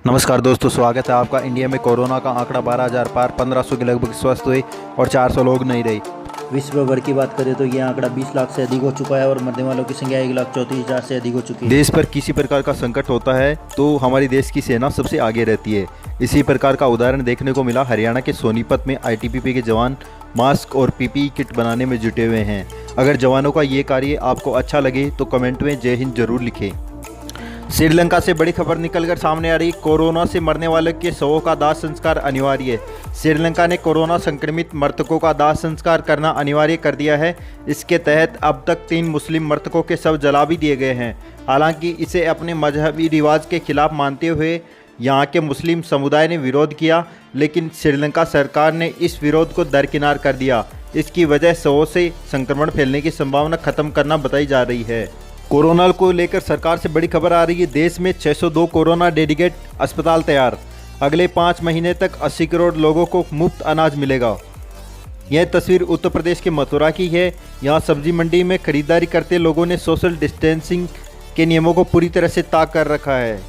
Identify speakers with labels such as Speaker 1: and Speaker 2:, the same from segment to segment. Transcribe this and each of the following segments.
Speaker 1: नमस्कार दोस्तों, स्वागत है आपका। इंडिया में कोरोना का आंकड़ा 12,000 पार, 1,500 के लगभग स्वस्थ हुए और 400 लोग नहीं रहे।
Speaker 2: विश्व भर की बात करें तो ये आंकड़ा 20 लाख से अधिक हो चुका है और मरने वालों की संख्या 1,34,000 से अधिक हो चुकी है।
Speaker 1: देश पर किसी प्रकार का संकट होता है तो हमारी देश की सेना सबसे आगे रहती है। इसी प्रकार का उदाहरण देखने को मिला हरियाणा के सोनीपत में। आईटीबीपी के जवान मास्क और पीपीई किट बनाने में जुटे हुए हैं। अगर जवानों का ये कार्य आपको अच्छा लगे तो कमेंट में जय हिंद जरूर लिखें। श्रीलंका से बड़ी खबर निकलकर सामने आ रही। कोरोना से मरने वाले के शवों का दाह संस्कार अनिवार्य। श्रीलंका ने कोरोना संक्रमित मृतकों का दाह संस्कार करना अनिवार्य कर दिया है। इसके तहत अब तक 3 मुस्लिम मृतकों के शव जला भी दिए गए हैं। हालांकि इसे अपने मजहबी रिवाज के खिलाफ मानते हुए यहाँ के मुस्लिम समुदाय ने विरोध किया, लेकिन श्रीलंका सरकार ने इस विरोध को दरकिनार कर दिया। इसकी वजह शवों से संक्रमण फैलने की संभावना खत्म करना बताई जा रही है। कोरोना को लेकर सरकार से बड़ी खबर आ रही है। देश में 602 कोरोना डेडिकेट अस्पताल तैयार। अगले 5 महीने तक 80 करोड़ लोगों को मुफ्त अनाज मिलेगा। यह तस्वीर उत्तर प्रदेश के मथुरा की है। यहाँ सब्जी मंडी में खरीदारी करते लोगों ने सोशल डिस्टेंसिंग के नियमों को पूरी तरह से ताक कर रखा है।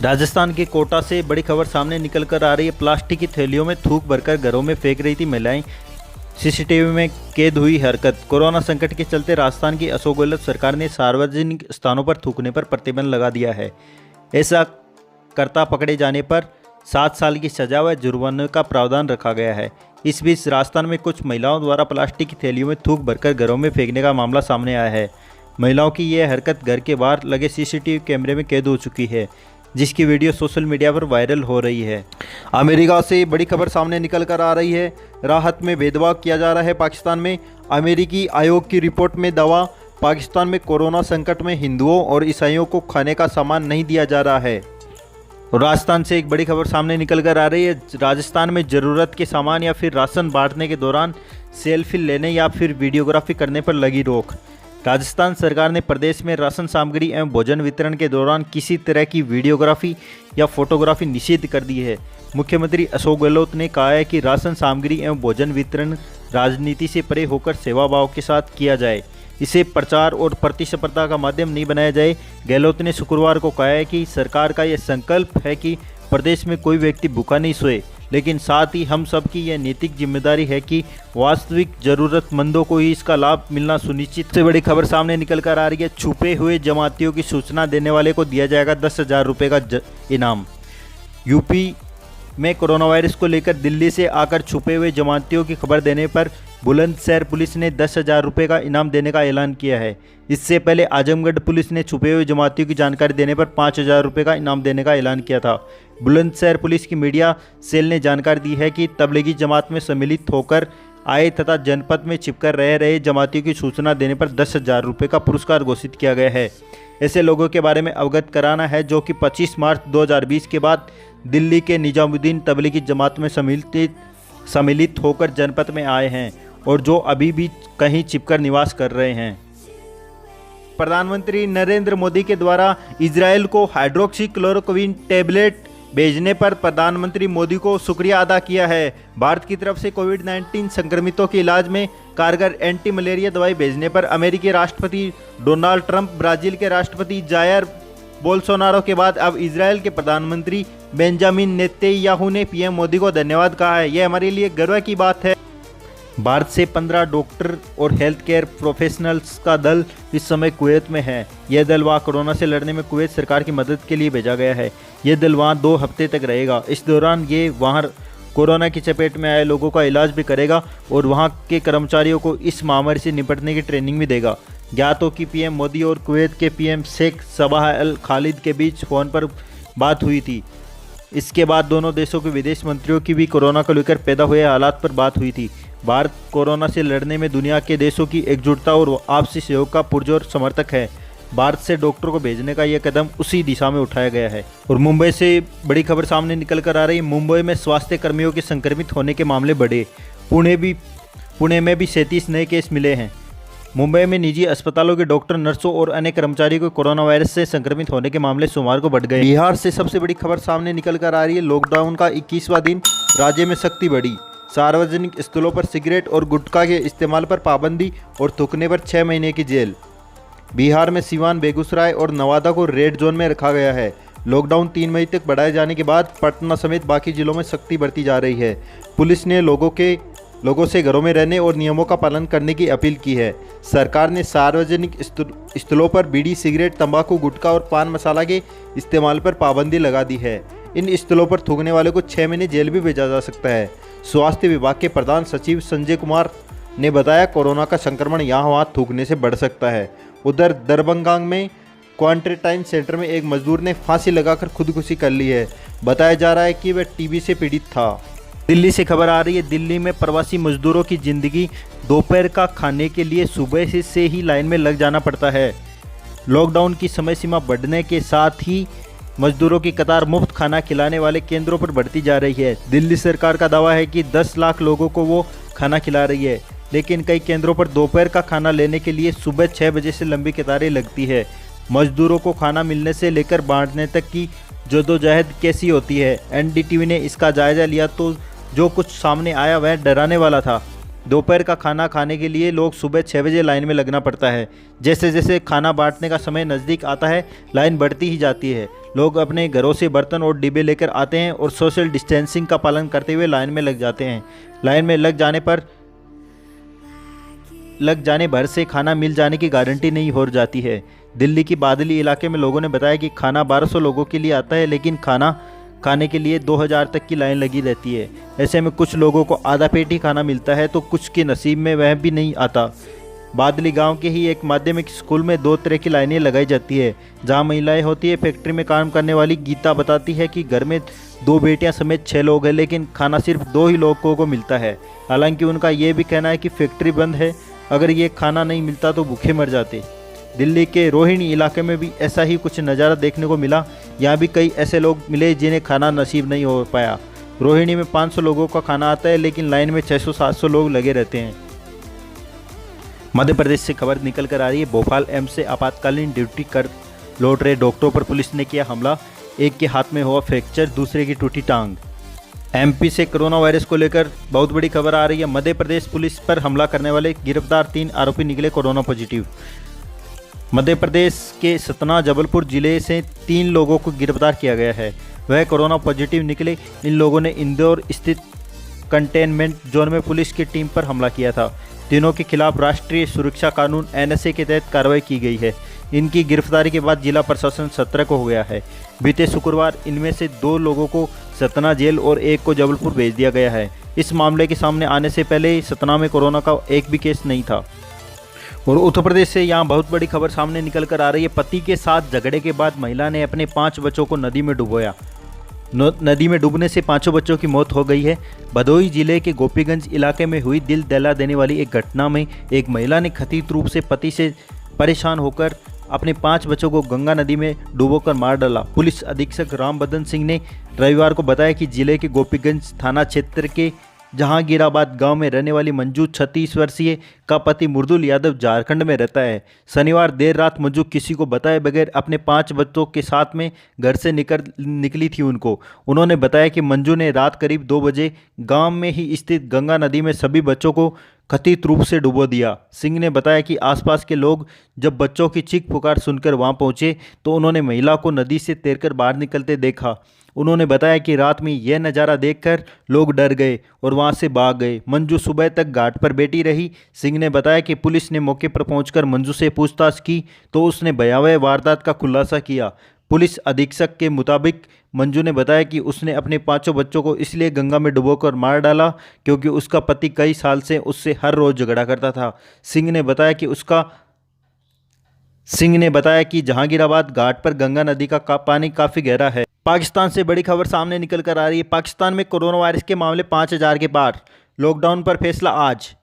Speaker 1: राजस्थान के कोटा से बड़ी खबर सामने निकल कर आ रही है। प्लास्टिक की थैलियों में थूक भरकर घरों में फेंक रही थी महिलाएं। सीसीटीवी में कैद हुई हरकत। कोरोना संकट के चलते राजस्थान की अशोक गहलोत सरकार ने सार्वजनिक स्थानों पर थूकने पर प्रतिबंध लगा दिया है। ऐसा करता पकड़े जाने पर 7 साल की सजा व जुर्माने का प्रावधान रखा गया है। इस बीच राजस्थान में कुछ महिलाओं द्वारा प्लास्टिक की थैलियों में थूक भरकर घरों में फेंकने का मामला सामने आया है। महिलाओं की यह हरकत घर के बाहर लगे सीसीटीवी कैमरे में कैद हो चुकी है, जिसकी वीडियो सोशल मीडिया पर वायरल हो रही है। अमेरिका से बड़ी खबर सामने निकल कर आ रही है। राहत में भेदभाव किया जा रहा है पाकिस्तान में। अमेरिकी आयोग की रिपोर्ट में दावा, पाकिस्तान में कोरोना संकट में हिंदुओं और ईसाइयों को खाने का सामान नहीं दिया जा रहा है। राजस्थान से एक बड़ी खबर सामने निकल कर आ रही है। राजस्थान में ज़रूरत के सामान या फिर राशन बांटने के दौरान सेल्फी लेने या फिर वीडियोग्राफी करने पर लगी रोक। राजस्थान सरकार ने प्रदेश में राशन सामग्री एवं भोजन वितरण के दौरान किसी तरह की वीडियोग्राफी या फोटोग्राफी निषिद्ध कर दी है। मुख्यमंत्री अशोक गहलोत ने कहा है कि राशन सामग्री एवं भोजन वितरण राजनीति से परे होकर सेवा भाव के साथ किया जाए। इसे प्रचार और प्रतिस्पर्धा का माध्यम नहीं बनाया जाए। गहलोत ने शुक्रवार को कहा है कि सरकार का यह संकल्प है कि प्रदेश में कोई व्यक्ति भूखा नहीं सोए, लेकिन साथ ही हम सब की यह नैतिक जिम्मेदारी है कि वास्तविक जरूरतमंदों को ही इसका लाभ मिलना सुनिश्चित। सबसे बड़ी खबर सामने निकल कर आ रही है। छुपे हुए जमातियों की सूचना देने वाले को दिया जाएगा 10,000 रुपये का इनाम। यूपी में कोरोना वायरस को लेकर दिल्ली से आकर छुपे हुए जमातियों की खबर देने पर बुलंदशहर पुलिस ने 10,000 रुपये का इनाम देने का ऐलान किया है। इससे पहले आजमगढ़ पुलिस ने छुपे हुए जमातियों की जानकारी देने पर 5,000 रुपये का इनाम देने का ऐलान किया था। बुलंदशहर पुलिस की मीडिया सेल ने जानकारी दी है कि तबलीगी जमात में सम्मिलित होकर आए तथा जनपद में छिपकर रह रहे जमातियों की सूचना देने पर 10,000 रुपये का पुरस्कार घोषित किया गया है। ऐसे लोगों के बारे में अवगत कराना है जो कि 25 मार्च 2020 के बाद दिल्ली के निजामुद्दीन तबलीगी जमात में सम्मिलित होकर जनपद में आए हैं और जो अभी भी कहीं छिपकर निवास कर रहे हैं। प्रधानमंत्री नरेंद्र मोदी के द्वारा इजराइल को हाइड्रोक्सी क्लोरोक्विन टैबलेट भेजने पर प्रधानमंत्री मोदी को शुक्रिया अदा किया है। भारत की तरफ से कोविड-19 संक्रमितों के इलाज में कारगर एंटी मलेरिया दवाई भेजने पर अमेरिकी राष्ट्रपति डोनाल्ड ट्रंप, ब्राजील के राष्ट्रपति जायर बोल्सोनारो के बाद अब इजराइल के प्रधानमंत्री बेंजामिन नेतन्याहू ने पीएम मोदी को धन्यवाद कहा है। यह हमारे लिए गर्व की बात है। भारत से 15 डॉक्टर और हेल्थ केयर प्रोफेशनल्स का दल इस समय कुवैत में है। यह दल वहाँ कोरोना से लड़ने में कुवैत सरकार की मदद के लिए भेजा गया है। यह दल वहाँ 2 हफ्ते तक रहेगा। इस दौरान ये वहाँ कोरोना की चपेट में आए लोगों का इलाज भी करेगा और वहाँ के कर्मचारियों को इस महामारी से निपटने की ट्रेनिंग भी देगा। ज्ञात हो कि पीएम मोदी और कुवैत के पीएम शेख सबाह अल खालिद के बीच फ़ोन पर बात हुई थी। इसके बाद दोनों देशों के विदेश मंत्रियों की भी कोरोना को लेकर पैदा हुए हालात पर बात हुई थी। भारत कोरोना से लड़ने में दुनिया के देशों की एकजुटता और आपसी सहयोग का पुरजोर समर्थक है। भारत से डॉक्टरों को भेजने का यह कदम उसी दिशा में उठाया गया है। और मुंबई से बड़ी खबर सामने निकल कर आ रही है। मुंबई में स्वास्थ्य कर्मियों के संक्रमित होने के मामले बढ़े। पुणे में भी 37 नए केस मिले हैं। मुंबई में निजी अस्पतालों के डॉक्टर, नर्सों और अन्य कर्मचारियों को कोरोना वायरस से संक्रमित होने के मामले सोमवार को बढ़ गए। बिहार से सबसे बड़ी खबर सामने निकल कर आ रही है। लॉकडाउन का 21वां दिन, राज्य में सख्ती बढ़ी। सार्वजनिक स्थलों पर सिगरेट और गुटखा के इस्तेमाल पर पाबंदी और थूकने पर 6 महीने की जेल। बिहार में सीवान, बेगूसराय और नवादा को रेड जोन में रखा गया है। लॉकडाउन 3 मई तक बढ़ाए जाने के बाद पटना समेत बाकी जिलों में सख्ती बरती जा रही है। पुलिस ने लोगों से घरों में रहने और नियमों का पालन करने की अपील की है। सरकार ने सार्वजनिक स्थलों पर बीड़ी, सिगरेट, तंबाकू, गुटखा और पान मसाला के इस्तेमाल पर पाबंदी लगा दी है। इन स्थलों पर थूकने वाले को 6 महीने जेल भी भेजा जा सकता है। स्वास्थ्य विभाग के प्रधान सचिव संजय कुमार ने बताया, कोरोना का संक्रमण यहाँ वहाँ थूकने से बढ़ सकता है। उधर दरभंगा में क्वारंटाइन सेंटर में एक मजदूर ने फांसी लगाकर खुदकुशी कर ली है। बताया जा रहा है कि वह टीबी से पीड़ित था। दिल्ली से खबर आ रही है, दिल्ली में प्रवासी मजदूरों की जिंदगी दोपहर का खाने के लिए सुबह से ही लाइन में लग जाना पड़ता है। लॉकडाउन की समय सीमा बढ़ने के साथ ही मजदूरों की कतार मुफ्त खाना खिलाने वाले केंद्रों पर बढ़ती जा रही है। दिल्ली सरकार का दावा है कि 10 लाख लोगों को वो खाना खिला रही है, लेकिन कई केंद्रों पर दोपहर का खाना लेने के लिए सुबह 6 बजे से लंबी कतारें लगती है। मजदूरों को खाना मिलने से लेकर बांटने तक की जद्दोजहद कैसी होती है। एनडीटीवी ने इसका जायजा लिया तो जो कुछ सामने आया वह डराने वाला था। दोपहर का खाना खाने के लिए लोग सुबह 6 बजे लाइन में लगना पड़ता है। जैसे जैसे खाना बांटने का समय नज़दीक आता है, लाइन बढ़ती ही जाती है। लोग अपने घरों से बर्तन और डिब्बे लेकर आते हैं और सोशल डिस्टेंसिंग का पालन करते हुए लाइन में लग जाते हैं। लाइन में लग जाने भर से खाना मिल जाने की गारंटी नहीं हो जाती है। दिल्ली की बादली इलाके में लोगों ने बताया कि खाना 1200 लोगों के लिए आता है, लेकिन खाना खाने के लिए 2000 तक की लाइन लगी रहती है। ऐसे में कुछ लोगों को आधा पेट ही खाना मिलता है तो कुछ के नसीब में वह भी नहीं आता। बादली गांव के ही एक माध्यमिक स्कूल में 2 तरह की लाइनें लगाई जाती है। जहां महिलाएं होती है, फैक्ट्री में काम करने वाली गीता बताती है कि घर में 2 बेटियां समेत 6 लोग हैं, लेकिन खाना सिर्फ 2 ही लोगों को मिलता है। हालांकि उनका ये भी कहना है कि फैक्ट्री बंद है, अगर ये खाना नहीं मिलता तो भूखे मर जाते। दिल्ली के रोहिणी इलाके में भी ऐसा ही कुछ नज़ारा देखने को मिला। यहाँ भी कई ऐसे लोग मिले जिन्हें खाना नसीब नहीं हो पाया। रोहिणी में 500 लोगों का खाना आता है, लेकिन लाइन में 600-700 लोग लगे रहते हैं। मध्य प्रदेश से खबर निकल कर आ रही है, भोपाल एम्स से आपातकालीन ड्यूटी कर लौट रहे डॉक्टरों पर पुलिस ने किया हमला। एक के हाथ में हुआ फ्रैक्चर, दूसरे की टूटी टांग। एमपी से कोरोना वायरस को लेकर बहुत बड़ी खबर आ रही है। मध्य प्रदेश पुलिस पर हमला करने वाले गिरफ्तार 3 आरोपी निकले कोरोना पॉजिटिव। मध्य प्रदेश के सतना, जबलपुर जिले से 3 लोगों को गिरफ्तार किया गया है, वह कोरोना पॉजिटिव निकले। इन लोगों ने इंदौर स्थित कंटेनमेंट जोन में पुलिस की टीम पर हमला किया था। तीनों के खिलाफ राष्ट्रीय सुरक्षा कानून NSA के तहत कार्रवाई की गई है। इनकी गिरफ्तारी के बाद जिला प्रशासन सतर्क हो गया है। बीते शुक्रवार इनमें से 2 लोगों को सतना जेल और 1 को जबलपुर भेज दिया गया है। इस मामले के सामने आने से पहले सतना में कोरोना का एक भी केस नहीं था। और उत्तर प्रदेश से यहाँ बहुत बड़ी खबर सामने निकल कर आ रही है। पति के साथ झगड़े के बाद महिला ने अपने 5 बच्चों को नदी में डुबोया। नदी में डूबने से 5 बच्चों की मौत हो गई है। भदोही जिले के गोपीगंज इलाके में हुई दिल दहला देने वाली एक घटना में एक महिला ने कथित रूप से पति से परेशान होकर अपने 5 बच्चों को गंगा नदी में डुबोकर मार डाला। पुलिस अधीक्षक रामबदन सिंह ने रविवार को बताया कि जिले के गोपीगंज थाना क्षेत्र के जहांगीराबाद गांव में रहने वाली मंजू 36 वर्षीय का पति मुर्दुल यादव झारखंड में रहता है। शनिवार देर रात मंजू किसी को बताए बगैर अपने 5 बच्चों के साथ में घर से निकली थी। उन्होंने बताया कि मंजू ने रात करीब 2 बजे गांव में ही स्थित गंगा नदी में सभी बच्चों को कथित रूप से डुबो दिया। सिंह ने बताया कि आसपास के लोग जब बच्चों की चीख पुकार सुनकर वहां पहुंचे तो उन्होंने महिला को नदी से तैरकर बाहर निकलते देखा। उन्होंने बताया कि रात में यह नज़ारा देखकर लोग डर गए और वहां से भाग गए। मंजू सुबह तक घाट पर बैठी रही। सिंह ने बताया कि पुलिस ने मौके पर पहुंचकर मंजू से पूछताछ की तो उसने भयावह वारदात का खुलासा किया। पुलिस अधीक्षक के मुताबिक मंजू ने बताया कि उसने अपने 5 बच्चों को इसलिए गंगा में डुबोकर मार डाला क्योंकि उसका पति कई साल से उससे हर रोज़ झगड़ा करता था। सिंह ने बताया कि जहांगीराबाद घाट पर गंगा नदी का पानी काफ़ी गहरा है। पाकिस्तान से बड़ी खबर सामने निकल कर आ रही है। पाकिस्तान में कोरोना वायरस के मामले 5000 के पार। लॉकडाउन पर फैसला आज।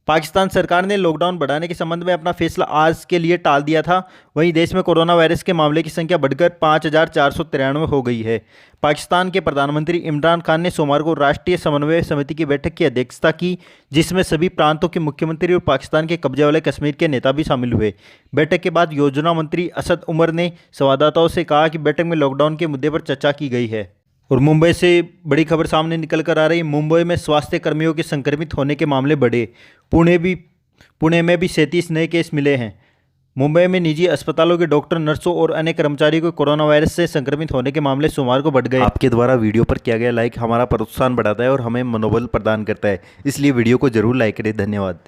Speaker 1: पाकिस्तान सरकार ने लॉकडाउन बढ़ाने के संबंध में अपना फैसला आज के लिए टाल दिया था। वहीं देश में कोरोना वायरस के मामले की संख्या बढ़कर 5493 हो गई है। पाकिस्तान के प्रधानमंत्री इमरान खान ने सोमवार को राष्ट्रीय समन्वय समिति की बैठक की अध्यक्षता की, जिसमें सभी प्रांतों के मुख्यमंत्री और पाकिस्तान के कब्जे वाले कश्मीर के नेता भी शामिल हुए। बैठक के बाद योजना मंत्री असद उमर ने संवाददाताओं से कहा कि बैठक में लॉकडाउन के मुद्दे पर चर्चा की गई है। और मुंबई से बड़ी खबर सामने निकल कर आ रही है। मुंबई में स्वास्थ्य कर्मियों के संक्रमित होने के मामले बढ़े। पुणे में भी 37 नए केस मिले हैं। मुंबई में निजी अस्पतालों के डॉक्टर, नर्सों और अन्य कर्मचारियों को कोरोना वायरस से संक्रमित होने के मामले सोमवार को बढ़ गए। आपके द्वारा वीडियो पर किया गया लाइक हमारा प्रोत्साहन बढ़ाता है और हमें मनोबल प्रदान करता है, इसलिए वीडियो को जरूर लाइक करें। धन्यवाद।